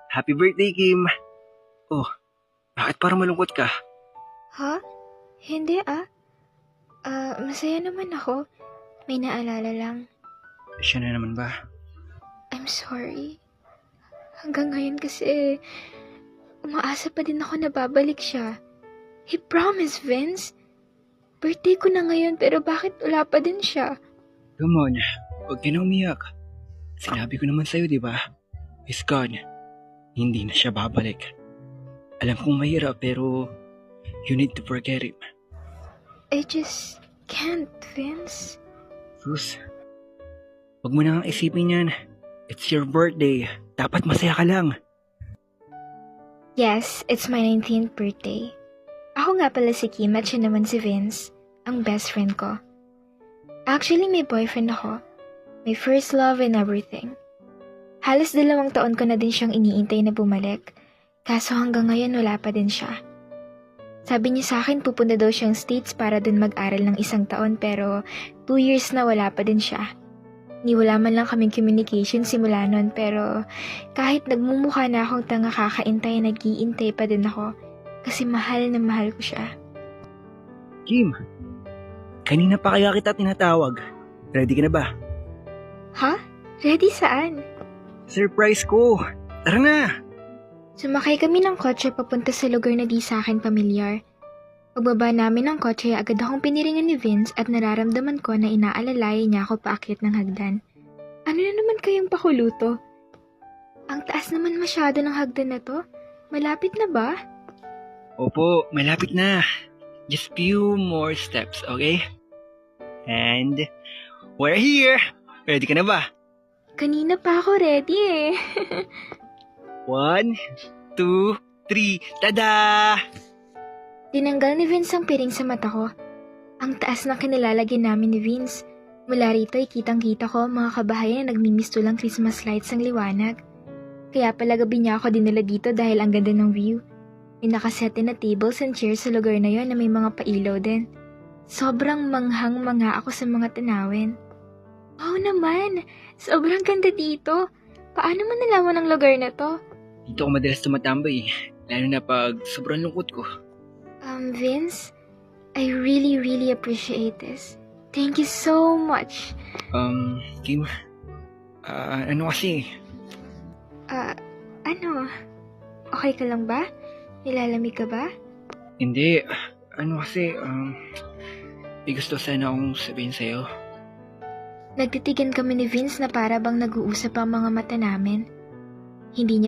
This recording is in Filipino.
Happy birthday, Kim! Oh, bakit parang malungkot ka? Ha? Hindi masaya naman ako. May naalala lang. Siya na naman ba? I'm sorry. Hanggang ngayon kasi, umaasa pa din ako na babalik siya. He promised, Vince. Birthday ko na ngayon pero bakit wala pa din siya? Come on, huwag ka na umiyak. Sinabi ko naman sa'yo, di ba? He's gone. Hindi na siya babalik. Alam kong mahirap pero you need to forget him. I just can't, Vince. Sus, huwag mo na nga isipin yan. It's your birthday. Dapat masaya ka lang. Yes, it's my 19th birthday. Ako nga pala si Kim at siya naman si Vince, ang best friend ko. Actually, may boyfriend ako. My first love and everything. Halos 2 taon ko na din siyang iniintay na bumalik. Kaso hanggang ngayon wala pa din siya. Sabi niya sa akin pupunta daw siyang States para dun mag-aral ng 1 taon pero 2 years na wala pa din siya. Niwala man lang kaming communication simula nun pero kahit nagmumukha na akong tanga kakaintay nag-iintay pa din ako kasi mahal na mahal ko siya. Kim, kanina pa kaya kita tinatawag. Ready ka na ba? Ha? Ready saan? Surprise ko! Tara na! Sumakay kami ng kotse papunta sa lugar na di sa akin pamilyar. Pagbaba namin ng kotse, agad akong piniringan ni Vince at nararamdaman ko na inaalalay niya ako paakyat ng hagdan. Ano na naman kayang pakuluto? Ang taas naman masyado ng hagdan na to. Malapit na ba? Opo, malapit na. Just few more steps, okay? And we're here! Ready ka na ba? Kanina pa ako ready eh. 1, 2, 3, tada! Tinanggal ni Vince ang piring sa mata ko. Ang taas na kinilalagyan namin ni Vince. Mula rito ay kitang-kita ko ang mga kabahayan na nagmimisto lang Christmas lights ang liwanag. Kaya pala gabi niya ako dinala dito dahil ang ganda ng view. May nakaset na tables and chairs sa lugar na yon na may mga pailaw din. Sobrang manghang-mangha ako sa mga tanawin. Wow naman! Sobrang ganda dito. Paano mo nalaman ang lugar na to? Dito ako madalas tumatambay, lalo na pag sobrang lungkot ko. Vince, I really appreciate this. Thank you so much. Kim, ano kasi? Ano? Okay ka lang ba? Nilalamig ka ba? Hindi, ano kasi, may gusto sana akong sabihin sa'yo. Nagtitigan kami ni Vince na para bang nag-uusap ang mga mata namin. Hindi niya